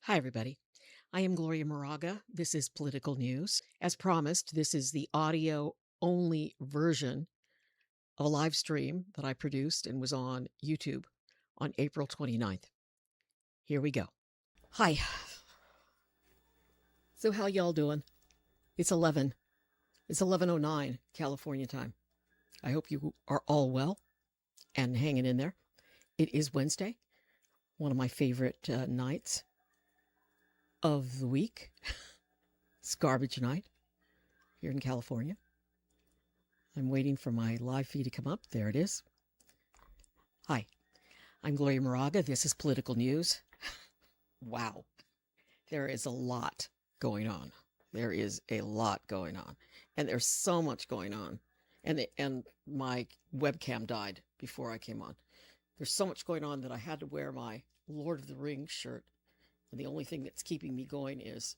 Hi, everybody. I am Gloria Moraga. This is Political News. As promised, this is the audio only version of a live stream that I produced and was on YouTube on April 29th. Here we go. Hi. So how y'all doing? It's 11. It's 11:09 California time. I hope you are all well and hanging in there. It is Wednesday, one of my favorite nights of the week. It's garbage night here in California. I'm waiting for my live feed to come up. There it is. Hi, I'm Gloria Moraga. This is Political News. Wow, there is a lot going on. There is a lot going on. And there's so much going on. And my webcam died before I came on. There's so much going on that I had to wear my Lord of the Rings shirt. And the only thing that's keeping me going is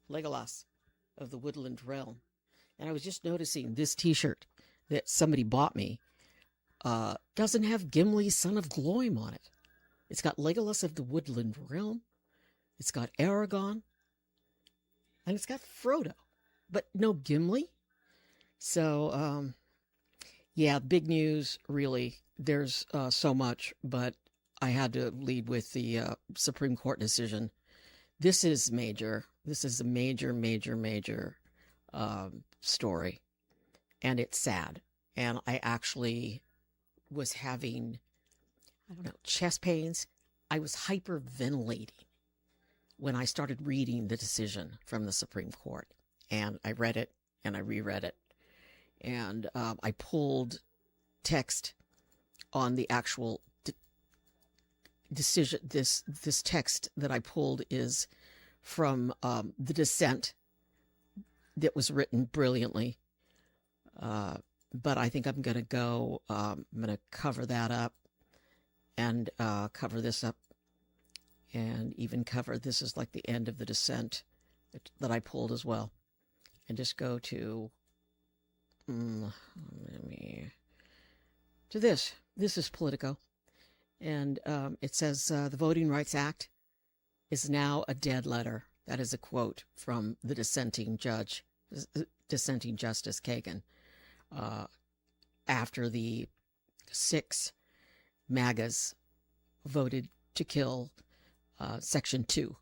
Legolas of the Woodland Realm. And I was just noticing this t-shirt that somebody bought me doesn't have Gimli, son of Gloim on it. It's got Legolas of the Woodland Realm. It's got Aragorn. And it's got Frodo. But no Gimli. So, yeah, big news, really. There's so much, but I had to lead with the Supreme Court decision. This is major. This is a major, major, major story. And it's sad. And I actually was having, chest pains. I was hyperventilating when I started reading the decision from the Supreme Court. And I read it and I reread it. And I pulled text on the actual decision. This text that I pulled is from the dissent that was written brilliantly. But I think I'm going to go, I'm going to cover that up and cover this up and even cover, this is like the end of the dissent that I pulled as well. And just go to, to this. This is Politico. And it says the Voting Rights Act is now a dead letter. That is a quote from the dissenting Justice Kagan, after the 6 MAGAs voted to kill Section 2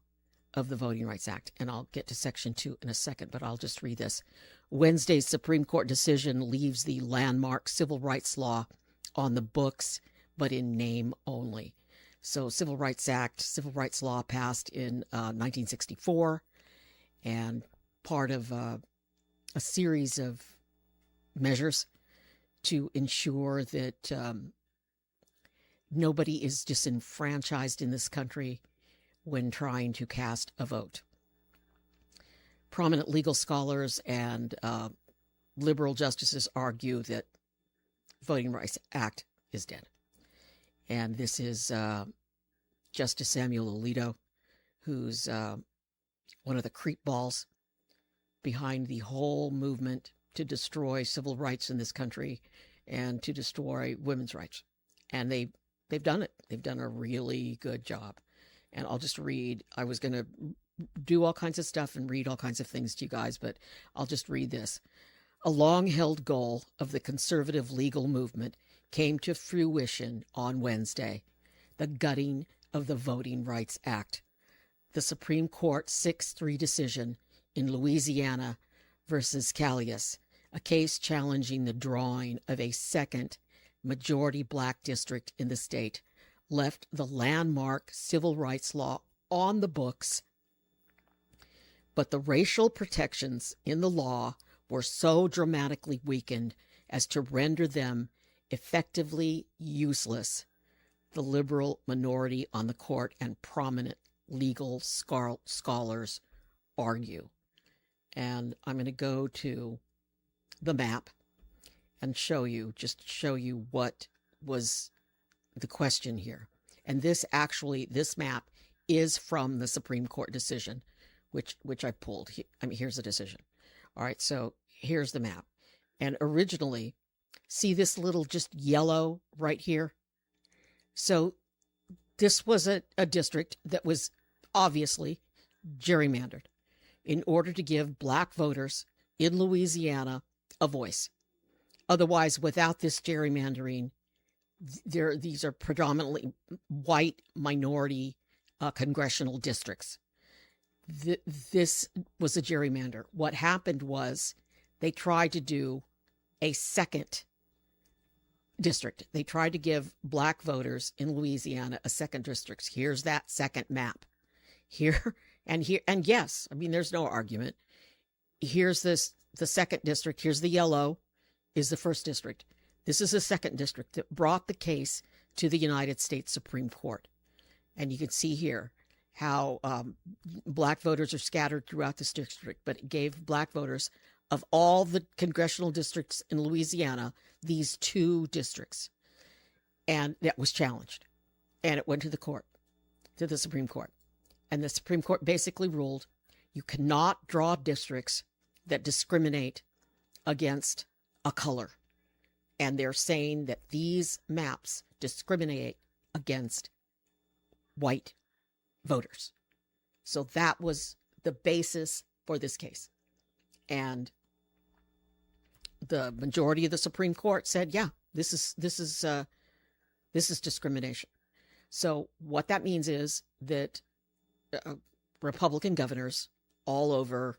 of the Voting Rights Act. And I'll get to Section 2 in a second, but I'll just read this. Wednesday's Supreme Court decision leaves the landmark civil rights law on the books, but in name only. So Civil Rights Act, civil rights law passed in 1964, and part of a series of measures to ensure that nobody is disenfranchised in this country when trying to cast a vote. Prominent legal scholars and liberal justices argue that Voting Rights Act is dead. And this is Justice Samuel Alito, who's one of the creep balls behind the whole movement to destroy civil rights in this country and to destroy women's rights. And they've done it. They've done a really good job. And I'll just read. I was going to do all kinds of stuff and read all kinds of things to you guys, but I'll just read this. A long-held goal of the conservative legal movement came to fruition on Wednesday, the gutting of the Voting Rights Act. The Supreme Court 6-3 decision in Louisiana versus Callius, a case challenging the drawing of a second majority black district in the state, left the landmark civil rights law on the books, but the racial protections in the law were so dramatically weakened as to render them effectively useless, the liberal minority on the court and prominent legal scholars argue. And I'm going to go to the map and show you what was the question here. And this map is from the Supreme Court decision, which I pulled. Here's the decision. All right, so here's the map. And originally, see this little just yellow right here? So this was a district that was obviously gerrymandered in order to give black voters in Louisiana a voice. Otherwise, without this gerrymandering, these are predominantly white minority congressional districts. This was a gerrymander. What happened was they tried to do a second district. They tried to give black voters in Louisiana a second district. Here's that second map. Here, and yes, I mean, there's no argument. Here's the second district. Here's the yellow is the first district. This is the second district that brought the case to the United States Supreme Court. And you can see here how black voters are scattered throughout this district, but it gave black voters of all the congressional districts in Louisiana these two districts. And that was challenged. And it went to the court, to the Supreme Court. And the Supreme Court basically ruled you cannot draw districts that discriminate against a color. And they're saying that these maps discriminate against white voters. So that was the basis for this case. And the majority of the Supreme Court said, yeah, this is discrimination. So what that means is that Republican governors all over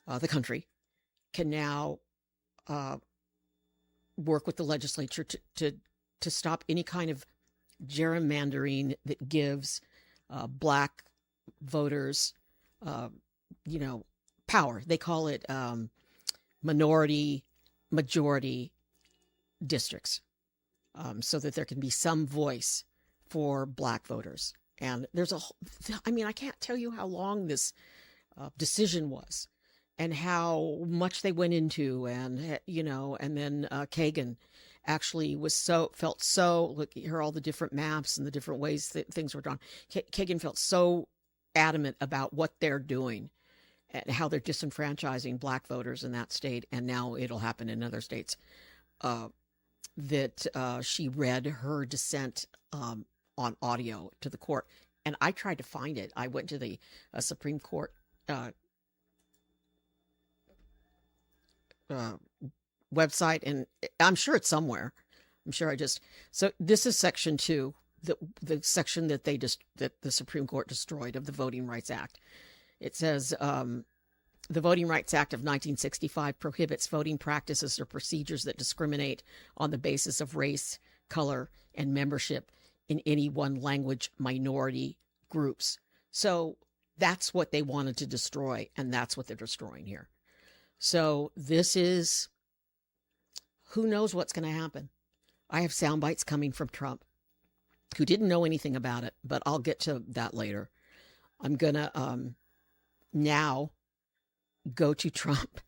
the country can now work with the legislature to stop any kind of gerrymandering that gives black voters, power. They call it minority majority districts, so that there can be some voice for black voters. And there's I can't tell you how long this decision was and how much they went into. And, and then Kagan actually felt so, look, here are all the different maps and the different ways that things were drawn. Kagan felt so adamant about what they're doing and how they're disenfranchising black voters in that state. And now it'll happen in other states, that she read her dissent on audio to the court. And I tried to find it. I went to the Supreme Court website, and I'm sure it's somewhere. So this is section 2, the section that that the Supreme Court destroyed of the Voting Rights Act. It says, the Voting Rights Act of 1965 prohibits voting practices or procedures that discriminate on the basis of race, color, and membership in any one language minority groups. So that's what they wanted to destroy, and that's what they're destroying here. So this is, who knows what's going to happen. I have sound bites coming from Trump, who didn't know anything about it, but I'll get to that later. I'm going to now go to Trump.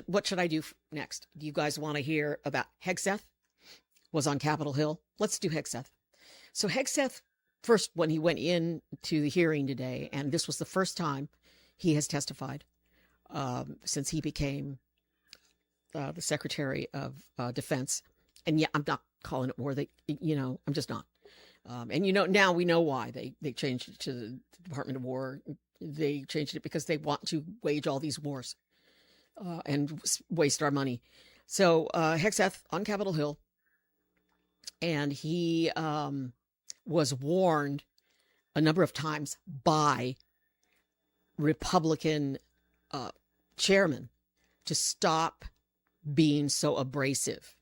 What should I do next? Do you guys want to hear about Hegseth? Was on Capitol Hill. Let's do Hegseth. So Hegseth, first, when he went in to the hearing today, and this was the first time he has testified since he became the Secretary of Defense. And yeah, I'm not calling it war. I'm just not. And now we know why they changed it to the Department of War. They changed it because they want to wage all these wars and waste our money. So Hegseth on Capitol Hill, and he was warned a number of times by Republican chairmen to stop being so abrasive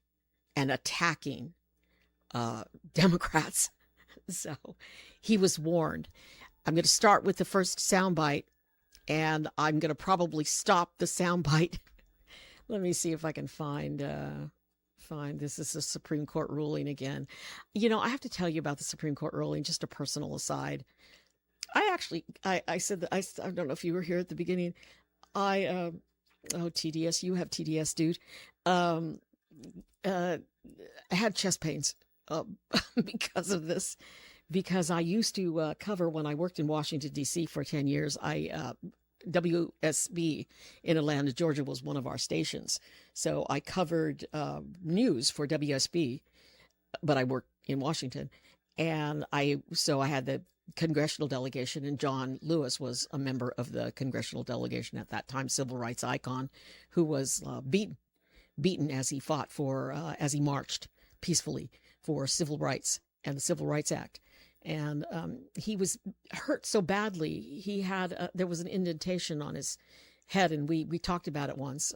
and attacking Democrats. So he was warned. I'm going to start with the first soundbite, and I'm going to probably stop the soundbite. Let me see if I can find this is a Supreme Court ruling again. I have to tell you about the Supreme Court ruling, just a personal aside. I said that, I don't know if you were here at the beginning. TDS, you have TDS, dude. I had chest pains because of this, because I used to cover, when I worked in Washington, D.C. for 10 years, WSB in Atlanta, Georgia was one of our stations. So I covered news for WSB, but I worked in Washington. And I had the congressional delegation, and John Lewis was a member of the congressional delegation at that time, civil rights icon, who was beaten as he fought for, as he marched peacefully for civil rights and the Civil Rights Act. And he was hurt so badly. He had there was an indentation on his head, and we talked about it once.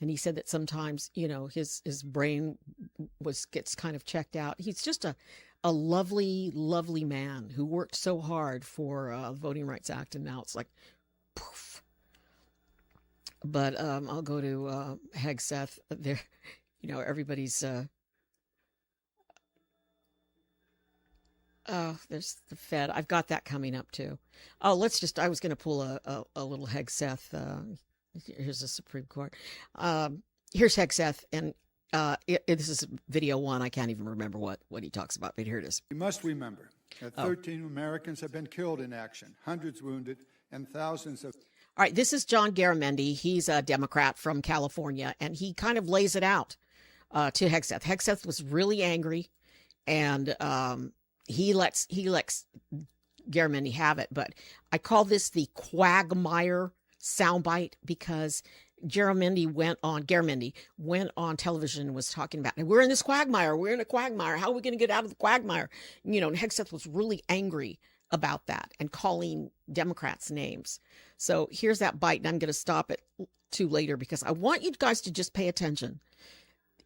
And he said that sometimes, his brain gets kind of checked out. He's just a lovely, lovely man who worked so hard for the Voting Rights Act, and now it's like poof. But I'll go to Hegseth. There, everybody's. There's the Fed. I've got that coming up too. Oh, I was going to pull a little Hegseth. Here's the Supreme Court. Here's Hegseth, and this is video one. I can't even remember what he talks about, but here it is. We must remember that 13 Americans have been killed in action, hundreds wounded, and thousands of... All right, this is John Garamendi. He's a Democrat from California, and he kind of lays it out to Hegseth. Hegseth was really angry, and he lets Garamendi have it. But I call this the quagmire soundbite because Garamendi went on television and was talking about, we're in this quagmire. We're in a quagmire. How are we going to get out of the quagmire? And Hegseth was really angry about that and calling Democrats names. So here's that bite, and I'm going to stop it to later because I want you guys to just pay attention.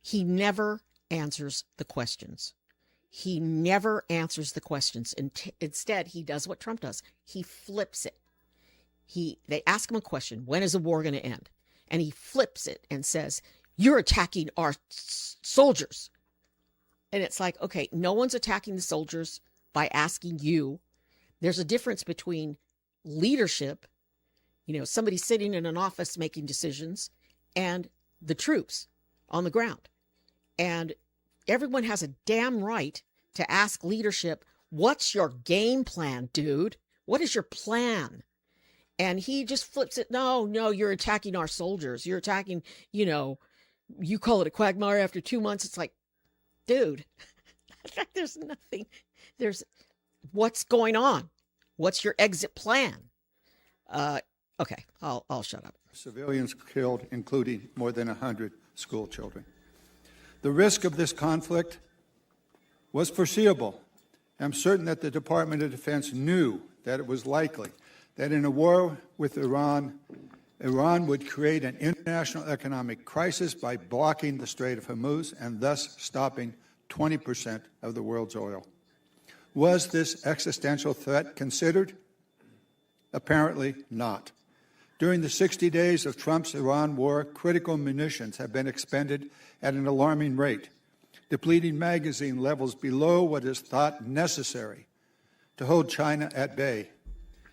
He never answers the questions. He never answers the questions. Instead, he does what Trump does. He flips it. They ask him a question, when is the war going to end? And he flips it and says, you're attacking our soldiers. And it's like, okay, no one's attacking the soldiers by asking you. There's a difference between leadership, somebody sitting in an office making decisions, and the troops on the ground. And everyone has a damn right to ask leadership, what's your game plan, dude? What is your plan? And he just flips it. No, you're attacking our soldiers. You're attacking, you call it a quagmire after 2 months. It's like, dude, there's nothing. What's going on? What's your exit plan? Okay, I'll shut up. Civilians killed, including more than 100 school children. The risk of this conflict was foreseeable. I'm certain that the Department of Defense knew that it was likely that in a war with Iran would create an international economic crisis by blocking the Strait of Hormuz and thus stopping 20% of the world's oil. Was this existential threat considered? Apparently not. During the 60 days of Trump's Iran war, critical munitions have been expended at an alarming rate, depleting magazine levels below what is thought necessary to hold China at bay.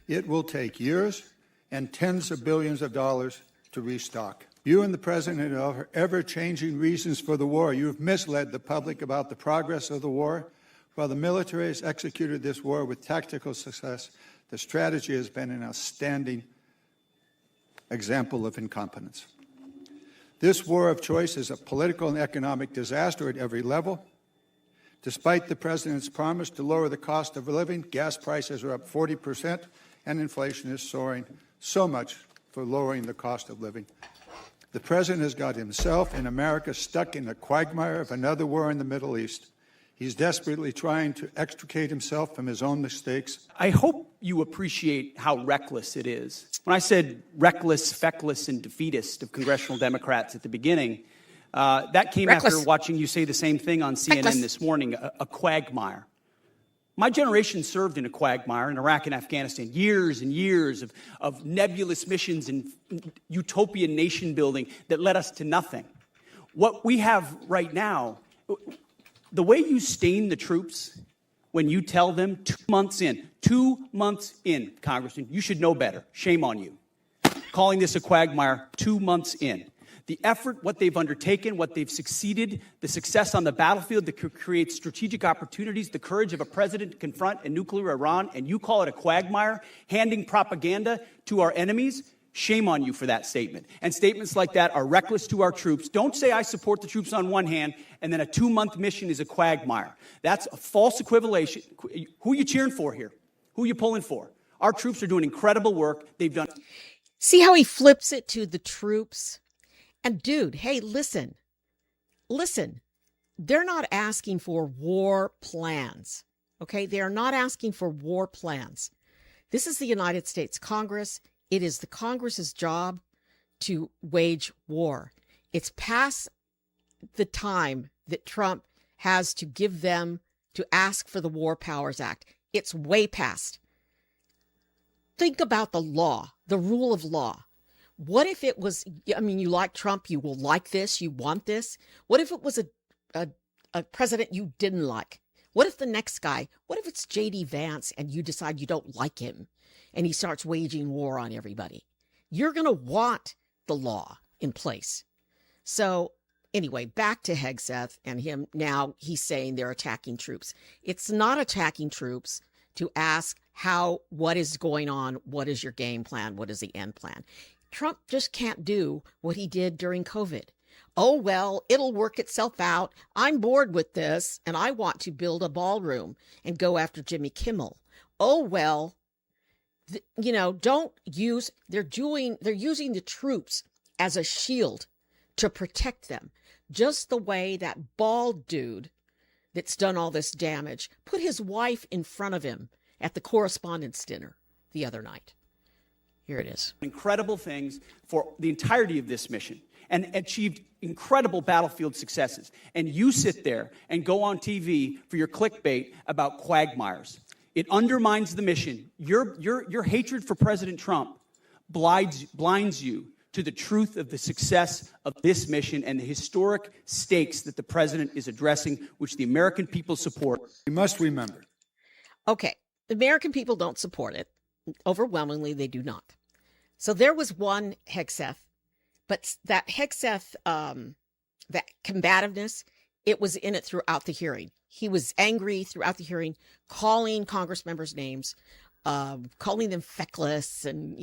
It will take years and tens of billions of dollars to restock. You and the President are ever-changing reasons for the war. You have misled the public about the progress of the war. While the military has executed this war with tactical success, the strategy has been an outstanding example of incompetence. This war of choice is a political and economic disaster at every level. Despite the President's promise to lower the cost of living, gas prices are up 40%, and inflation is soaring. So much for lowering the cost of living. The President has got himself and America stuck in the quagmire of another war in the Middle East. He's desperately trying to extricate himself from his own mistakes. I hope you appreciate how reckless it is. When I said reckless, feckless, and defeatist of congressional Democrats at the beginning, that came after watching you say the same thing on CNN this morning, a quagmire. My generation served in a quagmire in Iraq and Afghanistan, years and years of nebulous missions and utopian nation building that led us to nothing. What we have right now, the way you stain the troops when you tell them 2 months in, Congressman, you should know better. Shame on you. Calling this a quagmire 2 months in. The effort, what they've undertaken, what they've succeeded, the success on the battlefield that could create strategic opportunities, the courage of a president to confront a nuclear Iran, and you call it a quagmire, handing propaganda to our enemies, shame on you for that statement. And statements like that are reckless to our troops. Don't say I support the troops on one hand, and then a 2-month mission is a quagmire. That's a false equivalation. Who are you cheering for here? Who are you pulling for? Our troops are doing incredible work. They've done. See how he flips it to the troops? And dude, hey, listen. They're not asking for war plans. Okay? They are not asking for war plans. This is the United States Congress. It is the Congress's job to wage war. It's past the time that Trump has to give them to ask for the War Powers Act. It's way past. Think about the law, the rule of law. What if it was, I mean, you like Trump, you will like this, you want this. What if it was a president you didn't like? What if the next guy, what if it's J.D. Vance and you decide you don't like him and he starts waging war on everybody? You're going to want the law in place. So anyway, back to Hegseth and him. Now he's saying they're attacking troops. It's not attacking troops to ask what is going on? What is your game plan? What is the end plan? Trump just can't do what he did during COVID. Oh, well, it'll work itself out. I'm bored with this and I want to build a ballroom and go after Jimmy Kimmel. Oh, well, they're using the troops as a shield to protect them. Just the way that bald dude that's done all this damage put his wife in front of him at the correspondence dinner the other night. Here it is. Incredible things for the entirety of this mission and achieved incredible battlefield successes. And you sit there and go on TV for your clickbait about quagmires. It undermines the mission. Your hatred for President Trump blinds you to the truth of the success of this mission and the historic stakes that the president is addressing, which the American people support. We must remember. Okay, the American people don't support it. Overwhelmingly, they do not. So there was one Hegseth, but that Hegseth, that combativeness, it was in it throughout the hearing. He was angry throughout the hearing, calling Congress members' names, calling them feckless and,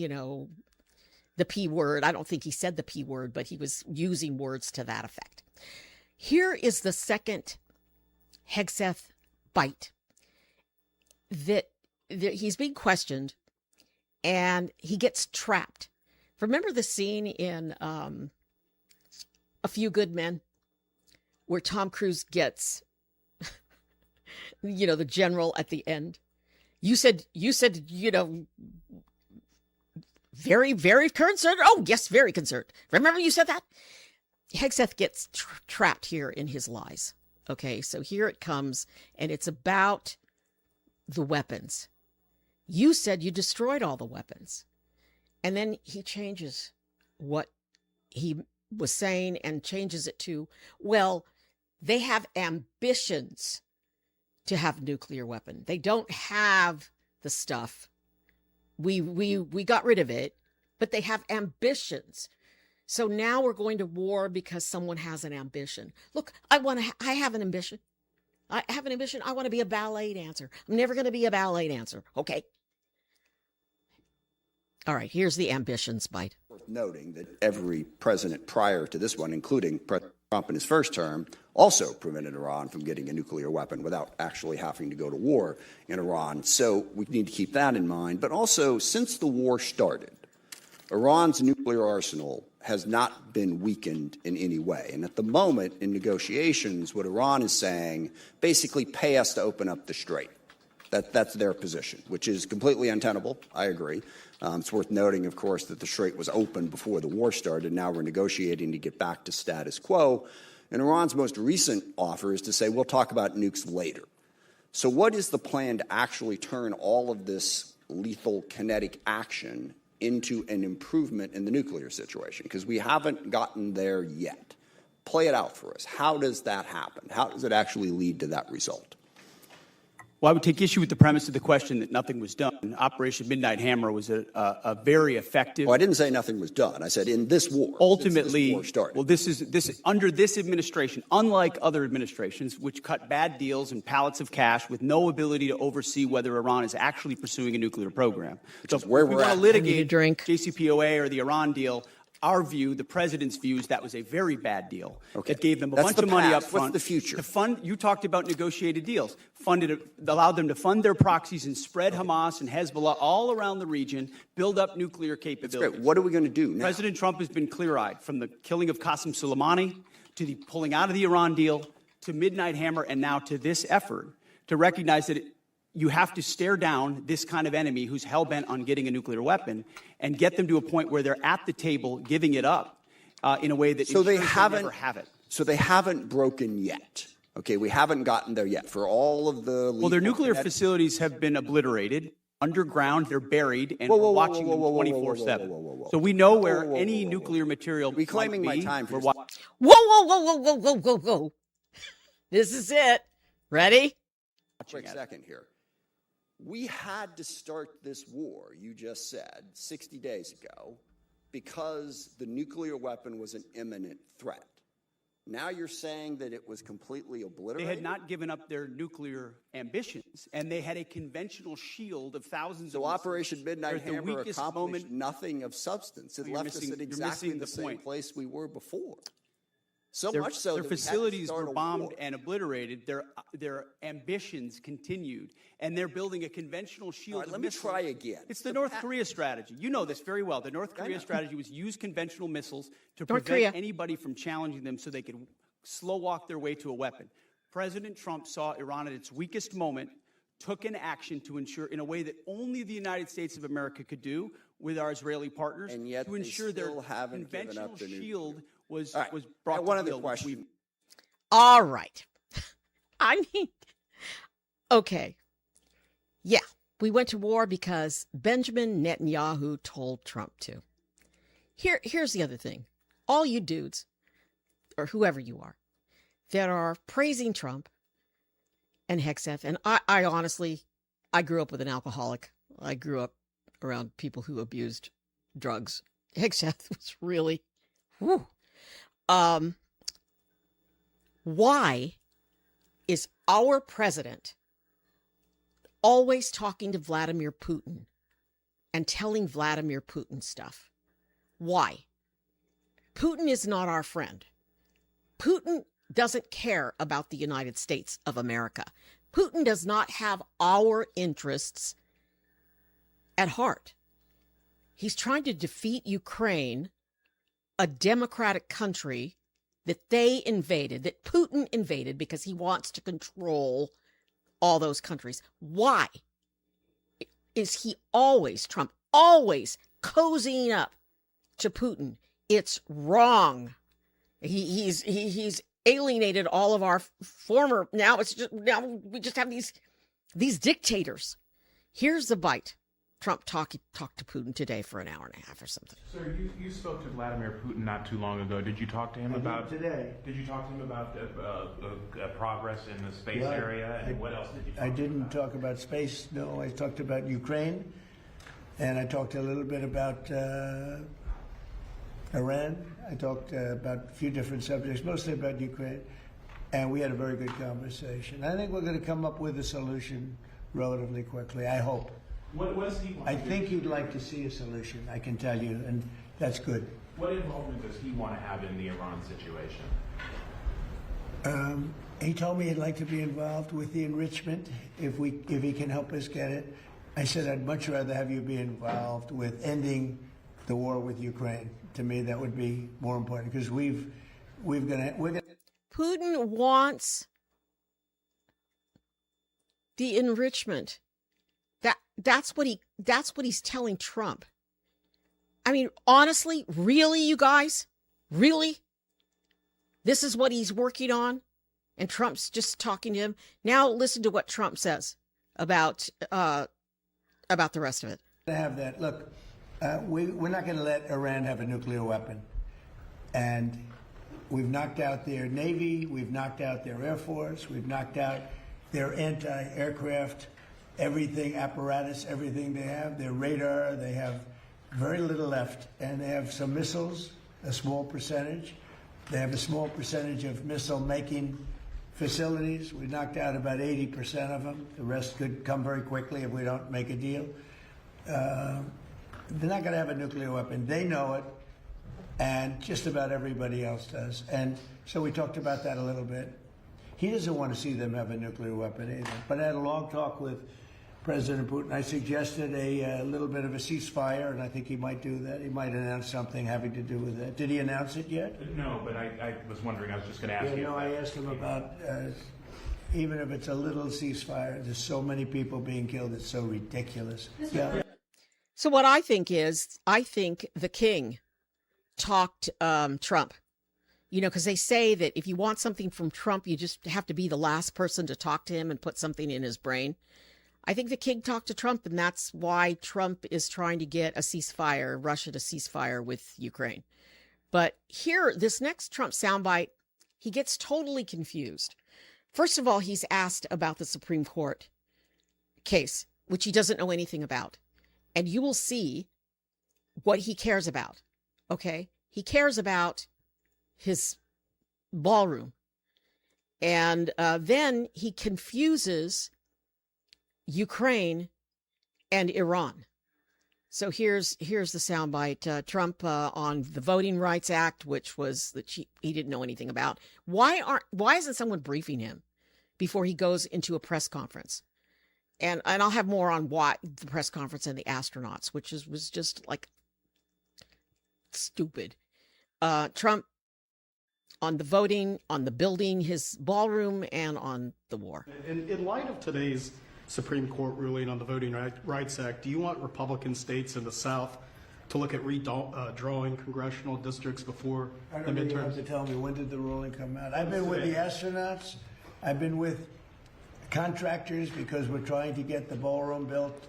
the P word. I don't think he said the P word, but he was using words to that effect. Here is the second Hegseth bite that he's being questioned and he gets trapped. Remember the scene in A Few Good Men where Tom Cruise gets, the general at the end? You said, very, very concerned. Oh, yes, very concerned. Remember you said that? Hegseth gets trapped here in his lies. Okay, so here it comes, and it's about the weapons. You said you destroyed all the weapons. And then he changes what he was saying and changes it to, well, they have ambitions to have a nuclear weapon. They don't have the stuff. We got rid of it, but they have ambitions. So now we're going to war because someone has an ambition. Look, I have an ambition. I have an ambition. I want to be a ballet dancer. I'm never going to be a ballet dancer. Okay. All right, here's the ambitions bite. Worth noting that every president prior to this one, including President Trump in his first term, also prevented Iran from getting a nuclear weapon without actually having to go to war in Iran. So we need to keep that in mind. But also, since the war started, Iran's nuclear arsenal has not been weakened in any way. And at the moment, in negotiations, what Iran is saying, basically pay us to open up the strait. That's their position, which is completely untenable. I agree. It's worth noting, of course, that the strait was open before the war started. Now we're negotiating to get back to status quo. And Iran's most recent offer is to say, we'll talk about nukes later. So what is the plan to actually turn all of this lethal kinetic action into an improvement in the nuclear situation? Because we haven't gotten there yet. Play it out for us. How does that happen? How does it actually lead to that result? Well, I would take issue with the premise of the question that nothing was done. Operation Midnight Hammer was a very effective. Well, I didn't say nothing was done. I said in this war. Ultimately, this war started. well, this is under this administration, unlike other administrations, which cut bad deals and pallets of cash with no ability to oversee whether Iran is actually pursuing a nuclear program. Which is where if we we're want at. to litigate drink. JCPOA or the Iran deal, our view, the president's views, that was a very bad deal. Okay. It gave them a That's bunch the of money up past. front. What's the future? To fund, you talked about negotiated deals. Allowed them to fund their proxies and spread Hamas and Hezbollah all around the region, build up nuclear capabilities. Great. What are we going to do now? President Trump has been clear-eyed, from the killing of Qasem Soleimani to the pulling out of the Iran deal to Midnight Hammer and now to this effort to recognize that you have to stare down this kind of enemy who's hell-bent on getting a nuclear weapon and get them to a point where they're at the table giving it up in a way that So they never have it. So they haven't broken yet. Okay, we haven't gotten there yet. For all of the Well, their nuclear facilities have been obliterated. Underground, they're buried, and we're watching them 24/7. So we know where any nuclear material Reclaiming might my be. time for We're just- Whoa. This is it. Ready? Quick second here. We had to start this war, you just said, 60 days ago, because the nuclear weapon was an imminent threat. Now you're saying that it was completely obliterated? They had not given up their nuclear ambitions, and they had a conventional shield of thousands of So missiles. Operation Midnight They're at the Hammer weakest accomplished moment. nothing of substance. It You're left us missing- at you're exactly missing the the same point. place we were before. So Their, much so their that we had to facilities start were a bombed war. and obliterated. Their ambitions continued, and they're building a conventional shield. All right, of let me missiles. try again. It's the North Korea strategy. You know this very well. The North Korea strategy was use conventional missiles to North prevent Korea. anybody from challenging them, so they could slow walk their way to a weapon. President Trump saw Iran at its weakest moment, took an action to ensure, in a way that only the United States of America could do with our Israeli partners, And yet to they ensure their still haven't given conventional up their nuclear. shield was All right, was I brought got to one other field, which question. we've- All right. I mean, okay. Yeah, we went to war because Benjamin Netanyahu told Trump to. Here's the other thing. All you dudes, or whoever you are, that are praising Trump and Hexeth, and I honestly, I grew up with an alcoholic. I grew up around people who abused drugs. Hexeth was really, whew. Why is our president always talking to Vladimir Putin and telling Vladimir Putin stuff? Why? Putin is not our friend. Putin doesn't care about the United States of America. Putin does not have our interests at heart. He's trying to defeat Ukraine, a democratic country that they invaded, that Putin invaded because he wants to control all those countries. Why is he always, Trump, always cozying up to Putin? It's wrong. He's alienated all of our former, now we just have these dictators. Here's the bite. Trump talked to Putin today for an hour and a half or something. Sir, you spoke to Vladimir Putin not too long ago. Did you talk to him about today? Did you talk to him about progress in the space area? And what else did you? I didn't talk about space. No, I talked about Ukraine, and I talked a little bit about Iran. I talked about a few different subjects, mostly about Ukraine, and we had a very good conversation. I think we're going to come up with a solution relatively quickly. I hope. What does he want? I think you'd like to see a solution, I can tell you, and that's good. What involvement does he want to have in the Iran situation? He told me he'd like to be involved with the enrichment if he can help us get it. I said I'd much rather have you be involved with ending the war with Ukraine. To me, that would be more important because we're gonna. Putin wants the enrichment. That's what he's telling Trump. I mean, honestly, really, you guys? Really? This is what he's working on? And Trump's just talking to him. Now listen to what Trump says about the rest of it. To have that. Look, we're not going to let Iran have a nuclear weapon. And we've knocked out their Navy, we've knocked out their Air Force, we've knocked out their anti-aircraft, everything, apparatus, everything they have, their radar, they have very little left. And they have some missiles, a small percentage. They have a small percentage of missile-making facilities. We knocked out about 80% of them. The rest could come very quickly if we don't make a deal. They're not going to have a nuclear weapon. They know it. and just about everybody else does. And so we talked about that a little bit. He doesn't want to see them have a nuclear weapon either. But I had a long talk with President Putin. I suggested a little bit of a ceasefire, and I think he might do that. He might announce something having to do with that. Did he announce it yet? No, but I was wondering, I was just going to ask you. No, I asked him about, even if it's a little ceasefire, there's so many people being killed, it's so ridiculous. Yeah. So what I think is, I think the king talked Trump. You know, because they say that if you want something from Trump, you just have to be the last person to talk to him and put something in his brain. I think the king talked to Trump, and that's why Trump is trying to get a ceasefire, Russia to ceasefire with Ukraine. But here, this next Trump soundbite, he gets totally confused. First of all, he's asked about the Supreme Court case, which he doesn't know anything about. And you will see what he cares about. Okay? He cares about his ballroom. And then he confuses Ukraine and Iran. So here's the soundbite. Trump on the Voting Rights Act, which was that he didn't know anything about. Why isn't someone briefing him before he goes into a press conference? And I'll have more on why the press conference and the astronauts, which was just like stupid. Trump on the voting, on the building his ballroom, and on the war. In light of today's Supreme Court ruling on the Voting Rights Act, do you want Republican states in the South to look at redrawing congressional districts before the midterms? I don't know, you have to tell me, when did the ruling come out? I've been with the astronauts. I've been with contractors because we're trying to get the ballroom built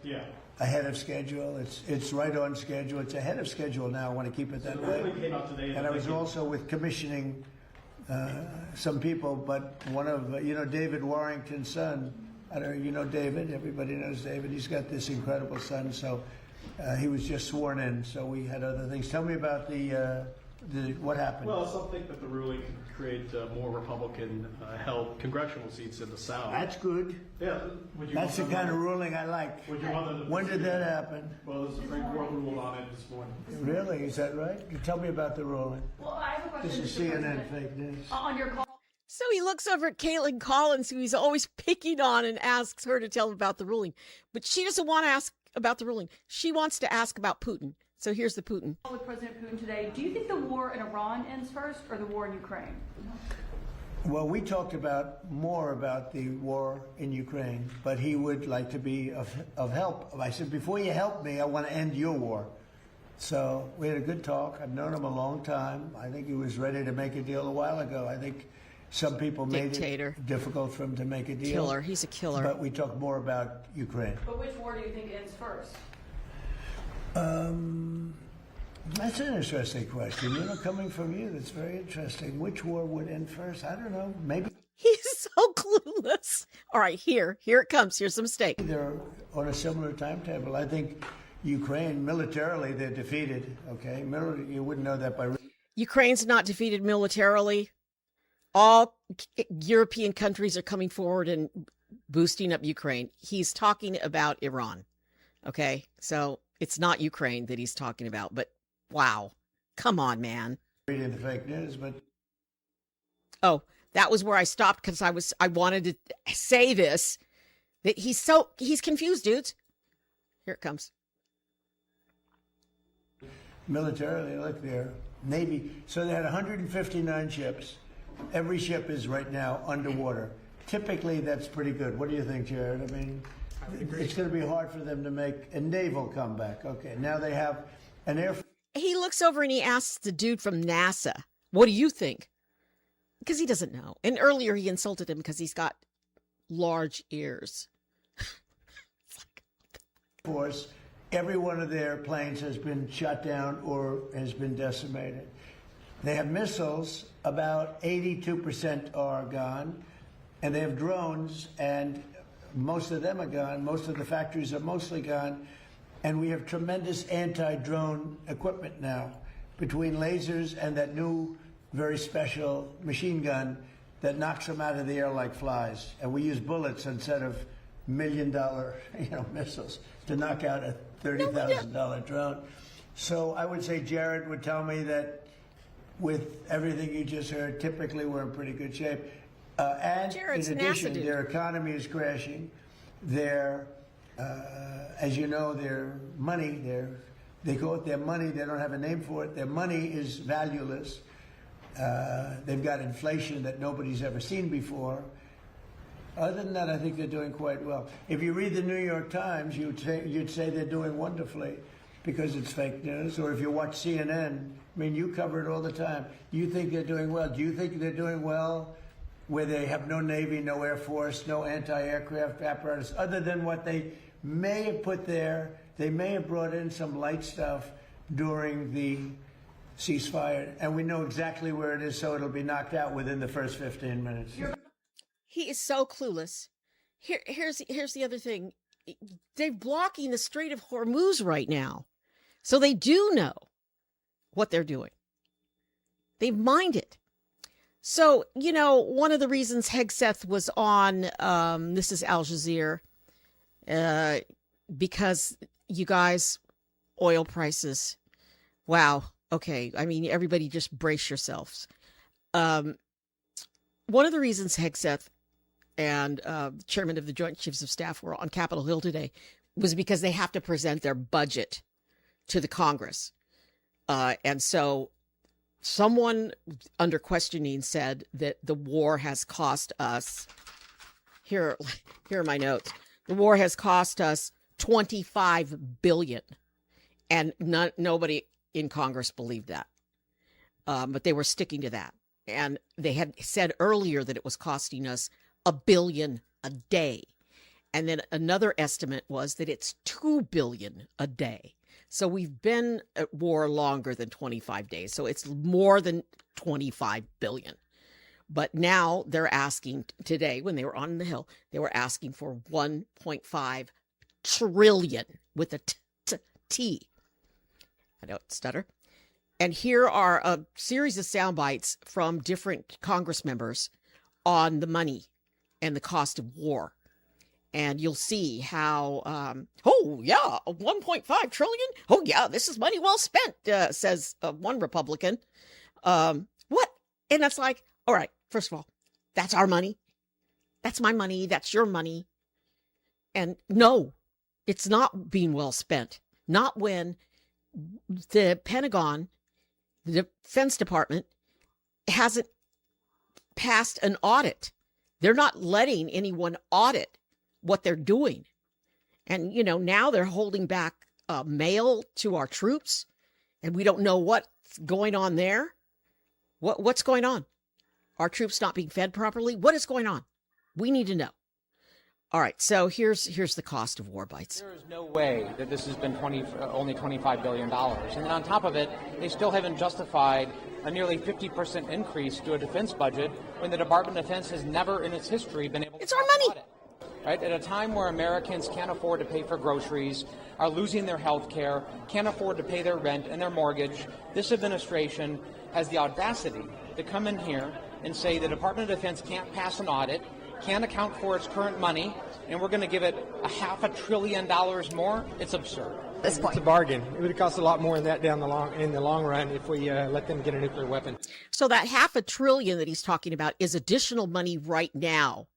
ahead of schedule. It's right on schedule. It's ahead of schedule now. I want to keep it that way. Came out today, and I was also with commissioning some people, but one of, David Warrington's son, I don't know, you know David, everybody knows David. He's got this incredible son, so he was just sworn in, so we had other things. Tell me about what happened. Well, some think that the ruling could create more Republican-held congressional seats in the South. That's good. Yeah. That's the kind of ruling I like. When did that happen? Well, the Supreme Court ruled on it this morning. Really? Is that right? Tell me about the ruling. Well, I have a question. This is CNN fake news. On your call. So he looks over at Caitlin Collins, who he's always picking on, and asks her to tell him about the ruling. But she doesn't want to ask about the ruling. She wants to ask about Putin. So here's the Putin. With President Putin today, do you think the war in Iran ends first or the war in Ukraine? Well, we talked more about the war in Ukraine, but he would like to be of help. I said, before you help me, I want to end your war. So we had a good talk. I've known him a long time. I think he was ready to make a deal a while ago. I think some people made it difficult for him to make a deal. Killer. He's a killer. But we talked more about Ukraine. But which war do you think ends first? That's an interesting question. Coming from you, that's very interesting. Which war would end first? I don't know. Maybe. He's so clueless. All right, here it comes. Here's a mistake. They're on a similar timetable. I think Ukraine, militarily, they're defeated. Okay, you wouldn't know that by. Ukraine's not defeated militarily. All European countries are coming forward and boosting up Ukraine. He's talking about Iran. Okay, so it's not Ukraine that he's talking about, but wow. Come on, man. Reading the fake news, but. Oh, that was where I stopped because I wanted to say this, that he's confused, dudes. Here it comes. Militarily, look there. Navy. So they had 159 ships. Every ship is right now underwater. Typically, that's pretty good. What do you think, Jared? I mean, it's going to be hard for them to make a naval comeback. Okay, now they have an air. He looks over and he asks the dude from NASA, what do you think? Because he doesn't know. And earlier he insulted him because he's got large ears. Force, every one of their planes has been shot down or has been decimated. They have missiles, about 82% are gone, and they have drones, and most of them are gone. Most of the factories are mostly gone, and we have tremendous anti-drone equipment now, between lasers and that new, very special machine gun that knocks them out of the air like flies. And we use bullets instead of $1 million, missiles to knock out a $30,000 drone. So I would say Jared would tell me that with everything you just heard, typically we're in pretty good shape. And Jared's in an addition, acid dude. their economy is crashing. Their, as you know, their money, they call it their money. They don't have a name for it. Their money is valueless. They've got inflation that nobody's ever seen before. Other than that, I think they're doing quite well. If you read the New York Times, you'd say they're doing wonderfully because it's fake news. Or if you watch CNN, I mean, you cover it all the time. Do you think they're doing well? Do you think they're doing well where they have no Navy, no Air Force, no anti-aircraft apparatus, other than what they may have put there? They may have brought in some light stuff during the ceasefire, and we know exactly where it is, so it'll be knocked out within the first 15 minutes. He is so clueless. Here's the other thing. They're blocking the Strait of Hormuz right now. So they do know what they're doing. They mind it. So, you know, one of the reasons Hegseth was on, this is Al Jazeera, because you guys, oil prices, wow. Okay. I mean, everybody just brace yourselves. One of the reasons Hegseth and chairman of the Joint Chiefs of Staff were on Capitol Hill today was because they have to present their budget to the Congress. And so someone under questioning said that the war has cost us, here are my notes, the war has cost us $25 billion. And nobody in Congress believed that. But they were sticking to that. And they had said earlier that it was costing us $1 billion a day. And then another estimate was that it's $2 billion a day. So we've been at war longer than 25 days. So it's more than 25 billion. But now they're asking today, when they were on the Hill, they were asking for 1.5 trillion with a T. I don't stutter. And here are a series of sound bites from different Congress members on the money and the cost of war. And you'll see how, 1.5 trillion? Oh, yeah, this is money well spent, says one Republican. What? And that's like, all right, first of all, that's our money. That's my money. That's your money. And no, it's not being well spent. Not when the Pentagon, the Defense Department, hasn't passed an audit. They're not letting anyone audit what they're doing. And, you know, now they're holding back mail to our troops, and we don't know what's going on there. What's going on? Our troops not being fed properly? What is going on? We need to know. All right, so here's the cost of war bites. There is no way that this has been only $25 billion. And then on top of it, they still haven't justified a nearly 50% increase to a defense budget when the Department of Defense has never in its history been able to... It's our money! Audit. Right? At a time where Americans can't afford to pay for groceries, are losing their health care, can't afford to pay their rent and their mortgage, this administration has the audacity to come in here and say the Department of Defense can't pass an audit, can't account for its current money, and we're going to give it $500 billion more. It's absurd. It's a bargain. It would cost a lot more than that in the long run if we let them get a nuclear weapon. So that $500 billion that he's talking about is additional money right now.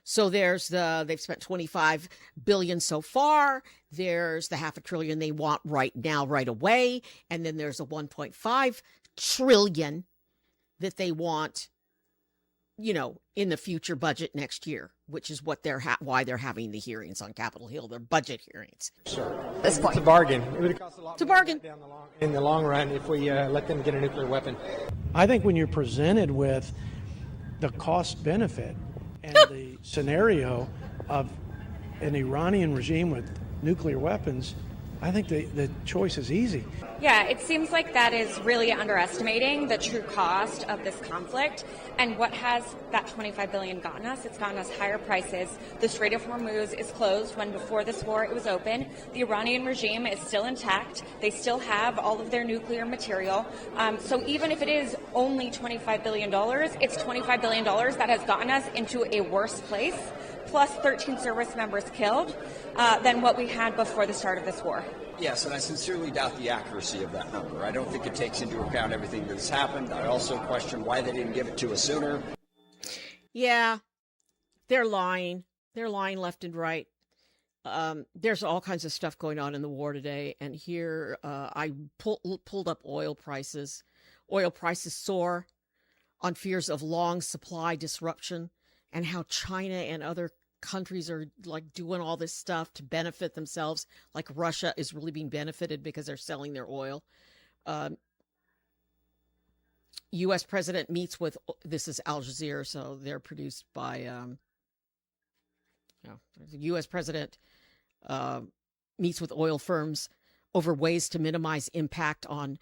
So there's they've spent $25 billion so far. There's the $500 billion they want right now, right away. And then there's a $1.5 trillion that they want, you know, in the future budget next year, which is what why they're having the hearings on Capitol Hill, their budget hearings. Sure. This point. It's a bargain. It would cost a lot more in the long run if we let them get a nuclear weapon. I think when you're presented with the cost benefit and the scenario of an Iranian regime with nuclear weapons, I think the choice is easy. Yeah, it seems like that is really underestimating the true cost of this conflict. And what has that $25 billion gotten us? It's gotten us higher prices. The Strait of Hormuz is closed when before this war it was open. The Iranian regime is still intact. They still have all of their nuclear material. So even if it is only $25 billion, it's $25 billion that has gotten us into a worse place plus 13 service members killed than what we had before the start of this war. Yes, and I sincerely doubt the accuracy of that number. I don't think it takes into account everything that's happened. I also question why they didn't give it to us sooner. Yeah, they're lying. They're lying left and right. There's all kinds of stuff going on in the war today. And here I pulled up oil prices. Oil prices soar on fears of long supply disruption and how China and other countries are like doing all this stuff to benefit themselves. Like Russia is really being benefited because they're selling their oil. U.S. president meets with, this is Al Jazeera, so they're produced by, the U.S. president meets with oil firms over ways to minimize impact on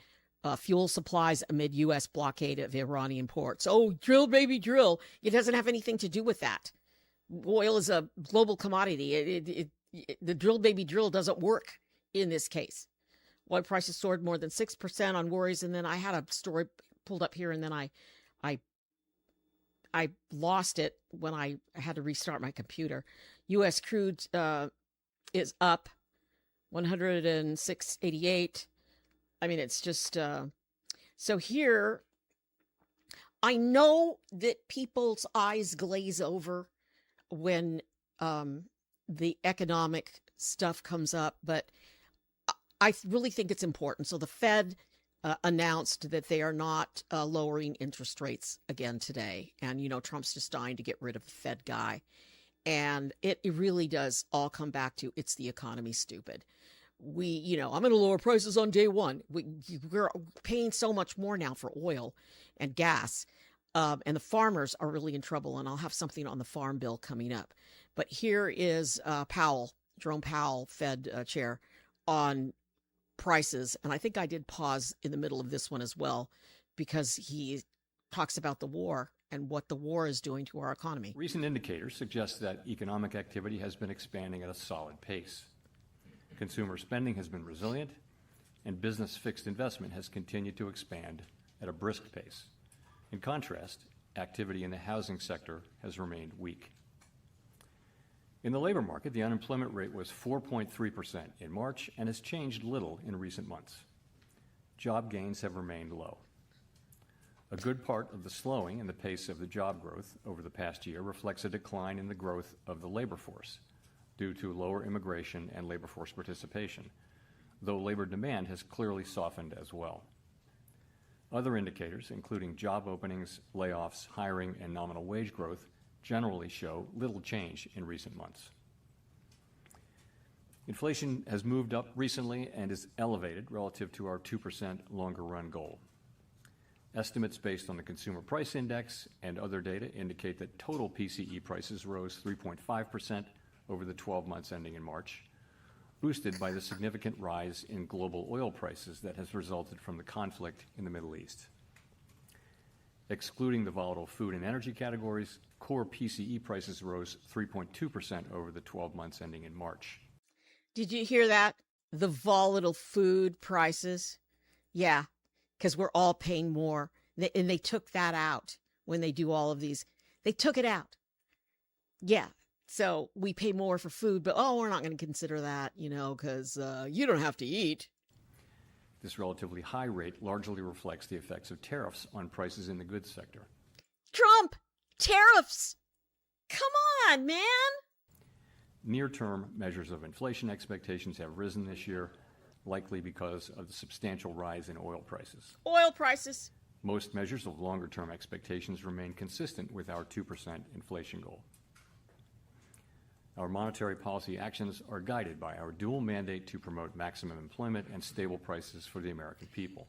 fuel supplies amid U.S. blockade of Iranian ports. Oh, drill, baby, drill. It doesn't have anything to do with that. Oil is a global commodity. The drill, baby, drill doesn't work in this case. Oil prices soared more than 6% on worries, and then I had a story pulled up here, and then I lost it when I had to restart my computer. U.S. crude is up 106.88. I mean, it's just so here. I know that people's eyes glaze over when the economic stuff comes up, but I really think it's important. So the Fed announced that they are not lowering interest rates again today. And, you know, Trump's just dying to get rid of the Fed guy. And it really does all come back to it's the economy, stupid. I'm going to lower prices on day one. We're paying so much more now for oil and gas. And the farmers are really in trouble. And I'll have something on the farm bill coming up. But here is Jerome Powell, Fed chair, on prices. And I think I did pause in the middle of this one as well, because he talks about the war and what the war is doing to our economy. Recent indicators suggest that economic activity has been expanding at a solid pace. Consumer spending has been resilient, and business fixed investment has continued to expand at a brisk pace. In contrast, activity in the housing sector has remained weak. In the labor market, the unemployment rate was 4.3% in March and has changed little in recent months. Job gains have remained low. A good part of the slowing in the pace of the job growth over the past year reflects a decline in the growth of the labor force due to lower immigration and labor force participation, though labor demand has clearly softened as well. Other indicators, including job openings, layoffs, hiring, and nominal wage growth, generally show little change in recent months. Inflation has moved up recently and is elevated relative to our 2% longer-run goal. Estimates based on the Consumer Price Index and other data indicate that total PCE prices rose 3.5% over the 12 months ending in March, boosted by the significant rise in global oil prices that has resulted from the conflict in the Middle East. Excluding the volatile food and energy categories, core PCE prices rose 3.2% over the 12 months ending in March. Did you hear that? The volatile food prices? Yeah, because we're all paying more. And they took that out when they do all of these. They took it out. Yeah, so we pay more for food, but we're not going to consider that, because you don't have to eat. This relatively high rate largely reflects the effects of tariffs on prices in the goods sector. Trump! Tariffs! Come on, man! Near-term measures of inflation expectations have risen this year, likely because of the substantial rise in oil prices. Oil prices! Most measures of longer-term expectations remain consistent with our 2% inflation goal. Our monetary policy actions are guided by our dual mandate to promote maximum employment and stable prices for the American people.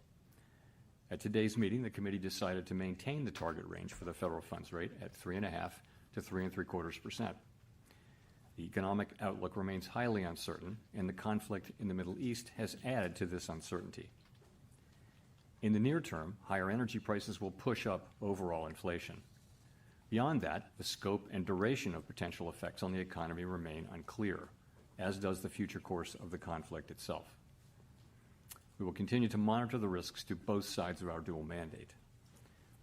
At today's meeting, the committee decided to maintain the target range for the federal funds rate at 3.5% to 3.75%. The economic outlook remains highly uncertain, and the conflict in the Middle East has added to this uncertainty. In the near term, higher energy prices will push up overall inflation. Beyond that, the scope and duration of potential effects on the economy remain unclear, as does the future course of the conflict itself. We will continue to monitor the risks to both sides of our dual mandate.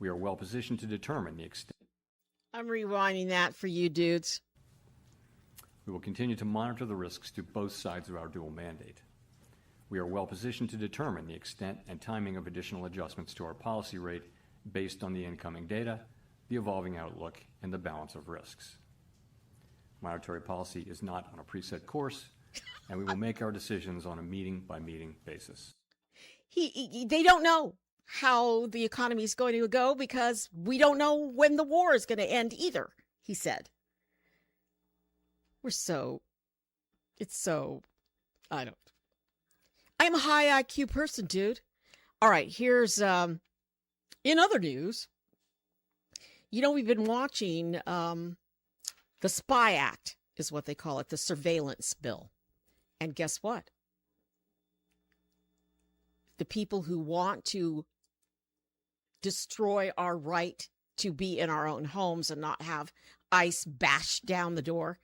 We are well positioned to determine the extent. I'm rewinding that for you dudes. We will continue to monitor the risks to both sides of our dual mandate. We are well positioned to determine the extent and timing of additional adjustments to our policy rate based on the incoming data, the evolving outlook, and the balance of risks. Monetary policy is not on a preset course, and we will make our decisions on a meeting-by-meeting basis. They don't know how the economy is going to go because we don't know when the war is going to end either, he said. I'm a high IQ person, dude. All right, here's, in other news, we've been watching the Spy Act is what they call it, the surveillance bill. And guess what? The people who want to destroy our right to be in our own homes and not have ICE bash down the door,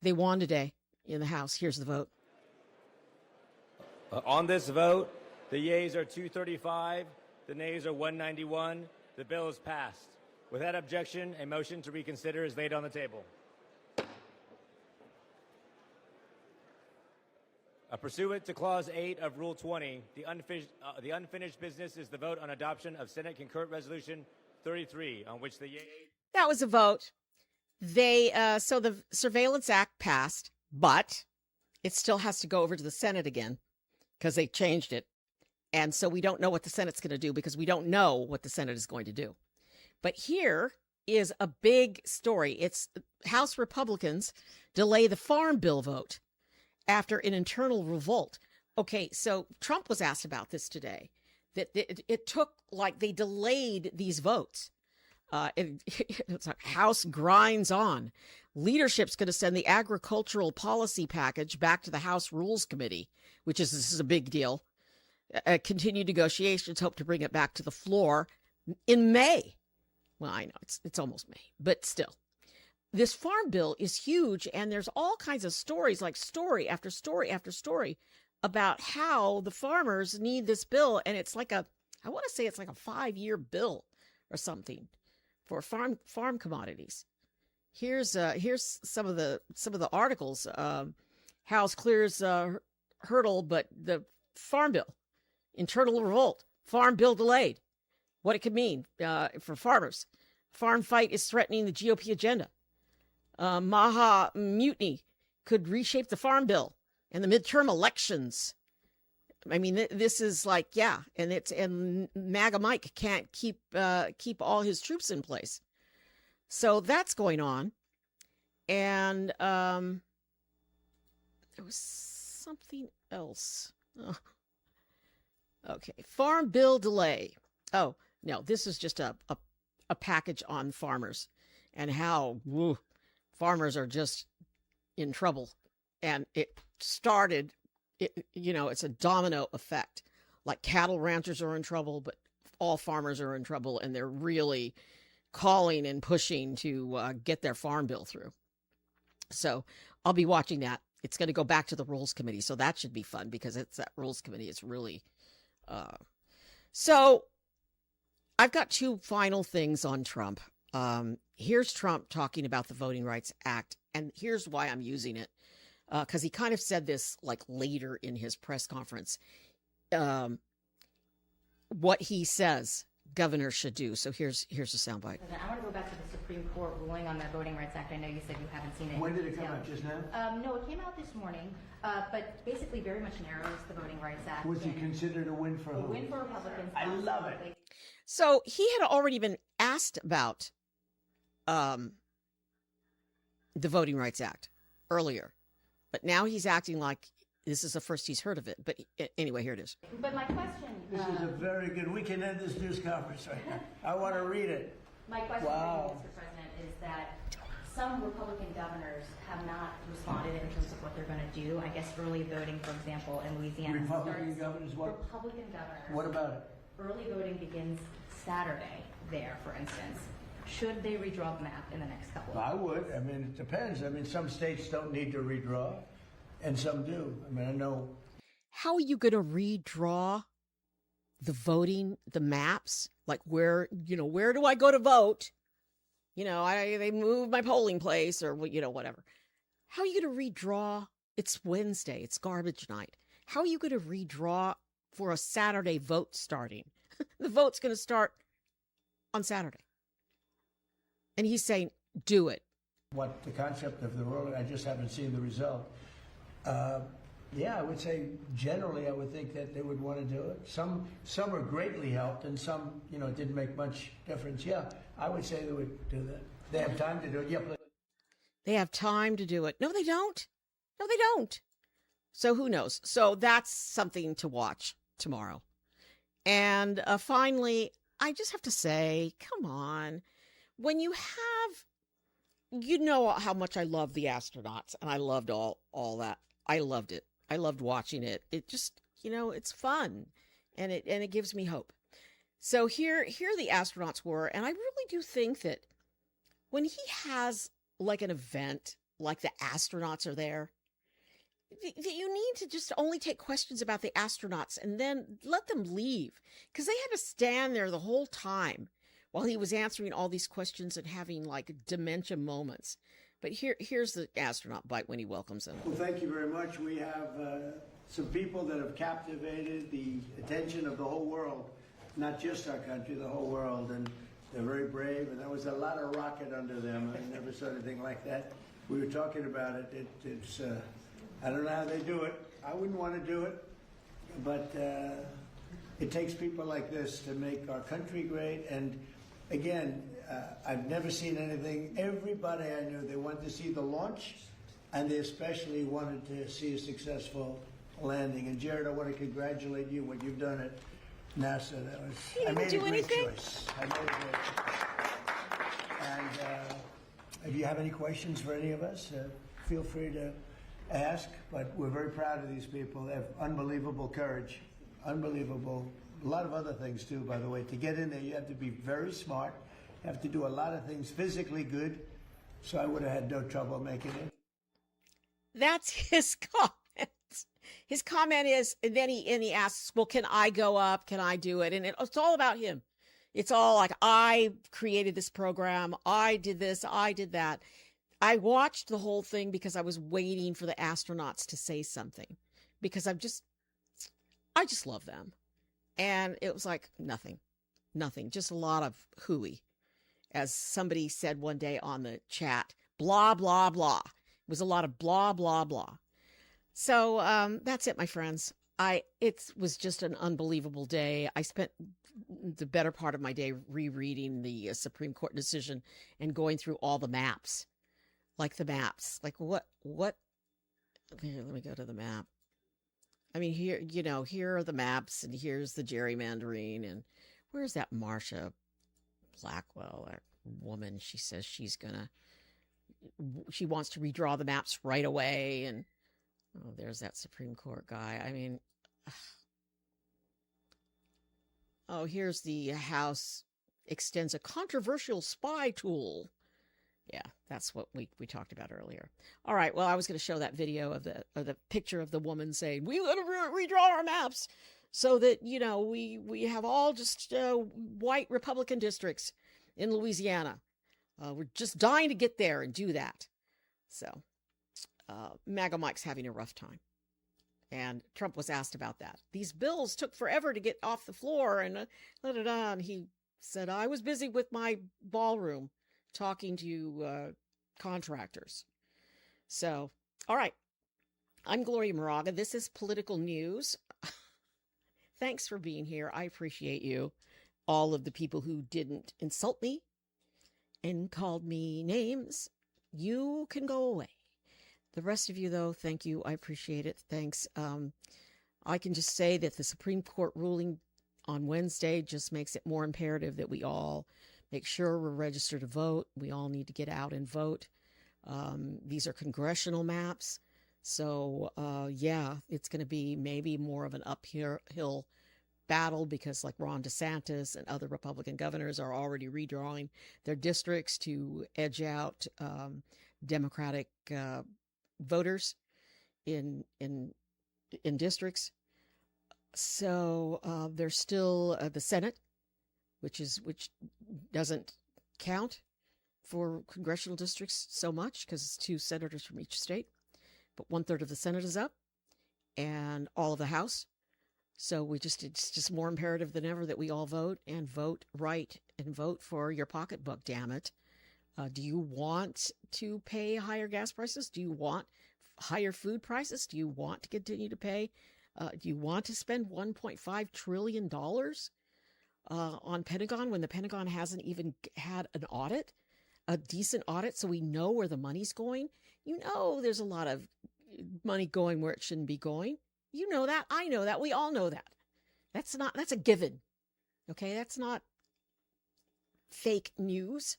they won today in the House. Here's the vote. On this vote, the yeas are 235, the nays are 191. The bill is passed. Without objection, a motion to reconsider is laid on the table. Pursuant to Clause 8 of Rule 20, the unfinished business is the vote on adoption of Senate Concurrent Resolution 33, on which the yeas... That was a vote. So the Surveillance Act passed, but it still has to go over to the Senate again because they changed it. And so we don't know what the Senate's going to do because we don't know what the Senate is going to do. But here is a big story. It's House Republicans delay the Farm Bill vote after an internal revolt. Okay, so Trump was asked about this today, that it took, like, they delayed these votes. It's like House grinds on. Leadership's going to send the agricultural policy package back to the House Rules Committee, this is a big deal. Continued negotiations hope to bring it back to the floor in May. Well, I know it's almost May, but still. This farm bill is huge, and there's all kinds of stories, like story after story after story, about how the farmers need this bill, and it's like I want to say it's like a 5-year bill or something for farm commodities. Here's some of the articles. House clears hurdle, but the farm bill, internal revolt, farm bill delayed. What it could mean for farmers. Farm fight is threatening the GOP agenda. Maha mutiny could reshape the farm bill and the midterm elections. I mean, this is like, yeah, and MAGA Mike can't keep all his troops in place. So that's going on. And there was something else. Oh. Okay, farm bill delay. Oh, no, this is just a package on farmers and how farmers are just in trouble. And it started, it's a domino effect. Like cattle ranchers are in trouble, but all farmers are in trouble, and they're really calling and pushing to get their farm bill through. So I'll be watching that. It's going to go back to the Rules Committee, so that should be fun because that Rules Committee is really... So I've got two final things on Trump. Here's Trump talking about the Voting Rights Act, and here's why I'm using it. Because he kind of said this like later in his press conference. What he says governors should do. So here's a soundbite. I want to go back to the Supreme Court ruling on the Voting Rights Act. I know you said you haven't seen it. When did it come out? Just now? No, it came out this morning, but basically very much narrows the Voting Rights Act. Was it considered a win for who? A win for Republicans. I love it. So he had already been asked about the Voting Rights Act earlier, but now he's acting like this is the first he's heard of it. But anyway, here it is. But my question... This is a very good... We can end this news conference right now. I want to read it. My question for you, Mr. President, is that some Republican governors have not responded in terms of what they're going to do. I guess early voting, for example, in Louisiana... Republican governors what? Republican governors. What about it? Early voting begins Saturday there, for instance. Should they redraw the map in the next couple of I would. I mean, it depends. I mean, some states don't need to redraw, and some do. I mean, I know. How are you going to redraw the maps? Like where do I go to vote? They move my polling place or, whatever. How are you going to redraw? It's Wednesday. It's garbage night. How are you going to redraw for a Saturday vote starting? The vote's going to start on Saturday. And he's saying, do it. What the concept of the rolling, I just haven't seen the result. Yeah, I would say generally I would think that they would want to do it. Some are greatly helped and some, it didn't make much difference. Yeah, I would say they would do that. They have time to do it. Yeah, please. They have time to do it. No, they don't. No, they don't. So who knows? So that's something to watch tomorrow. And finally, I just have to say, come on. When you have, how much I love the astronauts, and I loved all that. I loved it. I loved watching it. It just, it's fun, and it gives me hope. So here the astronauts were, and I really do think that when he has like an event, like the astronauts are there, you need to just only take questions about the astronauts and then let them leave, because they had to stand there the whole time while he was answering all these questions and having like dementia moments. But here's the astronaut bite when he welcomes them. Well, thank you very much. We have some people that have captivated the attention of the whole world, not just our country, the whole world. And they're very brave. And there was a lot of rocket under them. I never saw anything like that. We were talking about it. It's I don't know how they do it. I wouldn't want to do it. But it takes people like this to make our country great. And again, I've never seen anything. Everybody I knew, they wanted to see the launch, and they especially wanted to see a successful landing. And Jared, I want to congratulate you what you've done at NASA. I made a great choice. I made a great choice. And if you have any questions for any of us, feel free to ask. But we're very proud of these people. They have unbelievable courage, unbelievable. A lot of other things too, by the way. To get in there, you have to be very smart. You have to do a lot of things physically good. So I would have had no trouble making it. That's his comment. His comment is, and then he asks, well, can I go up? Can I do it? And it's all about him. It's all like, I created this program. I did this. I did that. I watched the whole thing because I was waiting for the astronauts to say something, because I just love them. And it was like nothing, just a lot of hooey. As somebody said one day on the chat, blah, blah, blah. It was a lot of blah, blah, blah. So that's it, my friends. It was just an unbelievable day. I spent the better part of my day rereading the Supreme Court decision and going through all the maps. Like the maps. Like what? Here, let me go to the map. I mean, here are the maps, and here's the gerrymandering, and where's that Marsha Blackwell, that woman? She says she wants to redraw the maps right away, and there's that Supreme Court guy. I mean, here's the House extends a controversial spy tool. Yeah, that's what we talked about earlier. All right, well, I was going to show that video of the picture of the woman saying, we let her redraw our maps so that, we have all just white Republican districts in Louisiana. We're just dying to get there and do that. So MAGA Mike's having a rough time. And Trump was asked about that. These bills took forever to get off the floor, and and he said, I was busy with my ballroom talking to contractors. So, all right. I'm Gloria Moraga. This is Political News. Thanks for being here. I appreciate you. All of the people who didn't insult me and called me names, you can go away. The rest of you, though, thank you. I appreciate it. Thanks. I can just say that the Supreme Court ruling on Wednesday just makes it more imperative that we all make sure we're registered to vote. We all need to get out and vote. These are congressional maps. So, it's going to be maybe more of an uphill battle, because like Ron DeSantis and other Republican governors are already redrawing their districts to edge out Democratic voters in districts. So there's still the Senate, which doesn't count for congressional districts so much because it's 2 senators from each state, but 1/3 of the Senate is up and all of the House. So it's just more imperative than ever that we all vote and vote right and vote for your pocketbook, damn it. Do you want to pay higher gas prices? Do you want higher food prices? Do you want to continue to pay? Do you want to spend $1.5 trillion on Pentagon when the Pentagon hasn't even had an audit, a decent audit, so we know where the money's going? You know there's a lot of money going where it shouldn't be going. You know that. I know that. We all know that. That's a given. Okay, that's not fake news.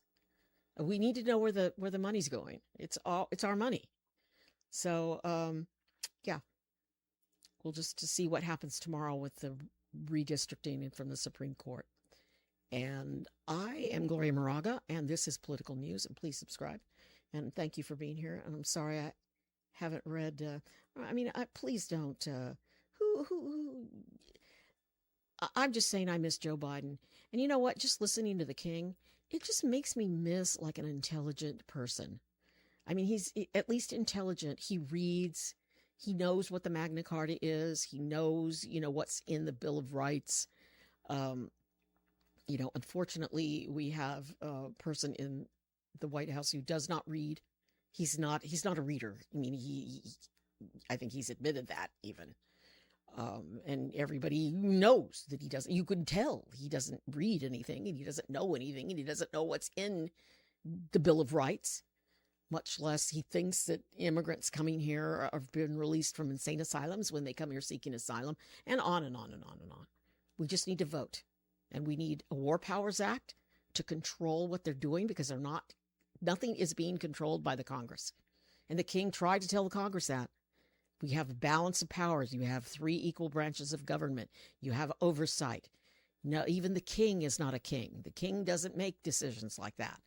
We need to know where the money's going. It's our money. So yeah. We'll just to see what happens tomorrow with the redistricting from the Supreme Court. And I am Gloria Moraga, and this is Political News. And please subscribe. And thank you for being here. And I'm sorry I haven't read. Please don't. I'm just saying I miss Joe Biden. And you know what? Just listening to the King, it just makes me miss like an intelligent person. I mean, he's at least intelligent. He reads. He knows what the Magna Carta is. He knows, what's in the Bill of Rights. Unfortunately, we have a person in the White House who does not read. He's not a reader. I mean, I think he's admitted that even. And everybody knows that he doesn't. You could tell he doesn't read anything, and he doesn't know anything, and he doesn't know what's in the Bill of Rights. Much less he thinks that immigrants coming here have been released from insane asylums when they come here seeking asylum, and on and on and on and on. We just need to vote. And we need a War Powers Act to control what they're doing, because nothing is being controlled by the Congress. And the King tried to tell the Congress that. We have a balance of powers. You have 3 equal branches of government. You have oversight. No, even the King is not a king. The King doesn't make decisions like that.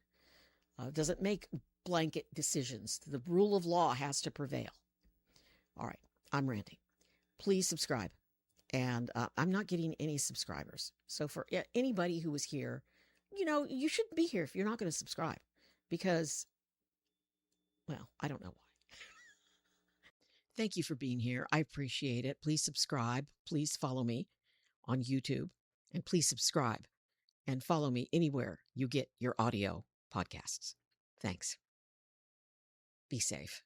Doesn't make blanket decisions. The rule of law has to prevail. All right, I'm ranting. Please subscribe. And I'm not getting any subscribers. So for anybody who was here, you shouldn't be here if you're not going to subscribe. Because, well, I don't know why. Thank you for being here. I appreciate it. Please subscribe. Please follow me on YouTube. And please subscribe and follow me anywhere you get your audio podcasts. Thanks. Be safe.